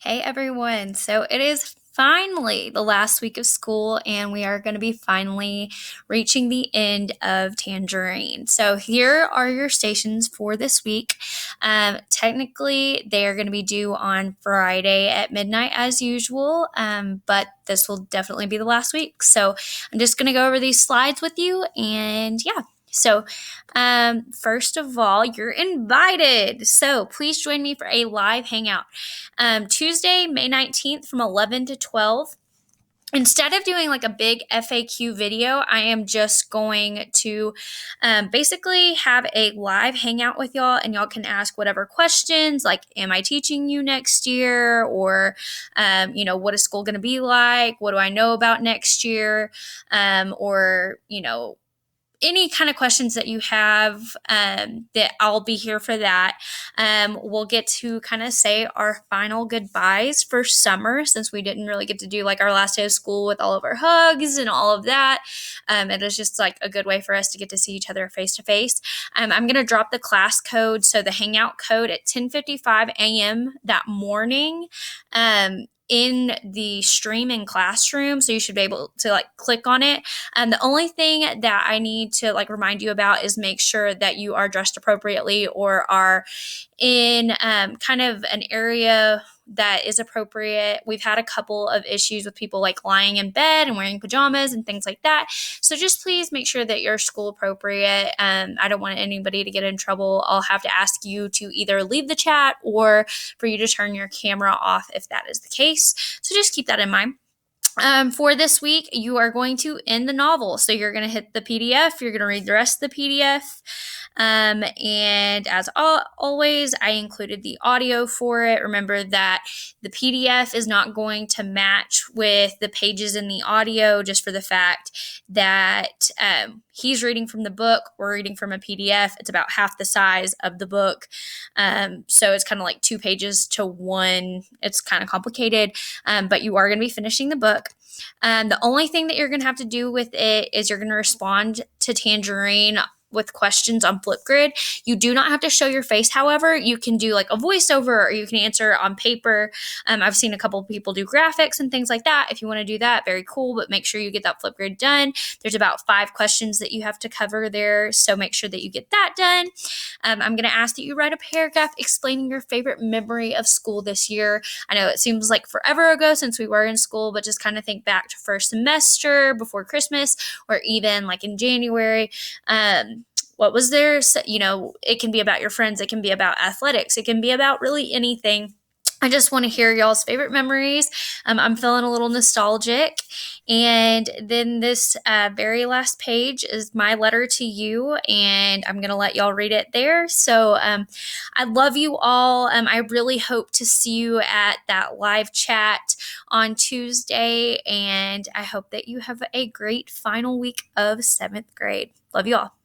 Hey everyone. So it is finally the last week of school, and we are going to be finally reaching the end of Tangerine. So here are your stations for this week. Technically, they are going to be due on Friday at midnight as usual, but this will definitely be the last week. So I'm just going to go over these slides with you, and yeah. So, first of all, you're invited. So please join me for a live hangout. Tuesday, May 19th from 11 to 12. Instead of doing like a big FAQ video, I am just going to basically have a live hangout with y'all, and y'all can ask whatever questions like, am I teaching you next year? Or, what is school going to be like? What do I know about next year? Or, any kind of questions that you have, that I'll be here for that. We'll get to kind of say our final goodbyes for summer, since we didn't really get to do like our last day of school with all of our hugs and all of that. It is just like a good way for us to get to see each other face to face. I'm going to drop the class code, so the hangout code, at 10:55 a.m. that morning. In the stream in classroom, so you should be able to like click on it. The only thing that I need to like remind you about is make sure that you are dressed appropriately, or are in kind of an area that is appropriate. We've had a couple of issues with people like lying in bed and wearing pajamas and things like that. So just please make sure that you're school appropriate. I don't want anybody to get in trouble. I'll have to ask you to either leave the chat or for you to turn your camera off if that is the case. So just keep that in mind. For this week, you are going to end the novel. So you're going to hit the PDF. You're going to read the rest of the PDF. And as always, I included the audio for it. Remember that the PDF is not going to match with the pages in the audio, just for the fact that he's reading from the book, we're reading from a PDF. It's about half the size of the book. So it's kind of like 2 pages to 1. It's kind of complicated, but you are going to be finishing the book. The only thing that you're going to have to do with it is you're going to respond to Tangerine with questions on Flipgrid. You do not have to show your face, however. You can do like a voiceover, or you can answer on paper. I've seen a couple of people do graphics and things like that. If you want to do that, very cool, but make sure you get that Flipgrid done. There's about 5 questions that you have to cover there, so make sure that you get that done. I'm going to ask that you write a paragraph explaining your favorite memory of school this year. I know it seems like forever ago since we were in school, but just kind of think back to first semester before Christmas, or even like in January. What was there? So, it can be about your friends. It can be about athletics. It can be about really anything. I just want to hear y'all's favorite memories. I'm feeling a little nostalgic. And then this very last page is my letter to you, and I'm going to let y'all read it there. So I love you all. I really hope to see you at that live chat on Tuesday, and I hope that you have a great final week of 7th grade. Love you all.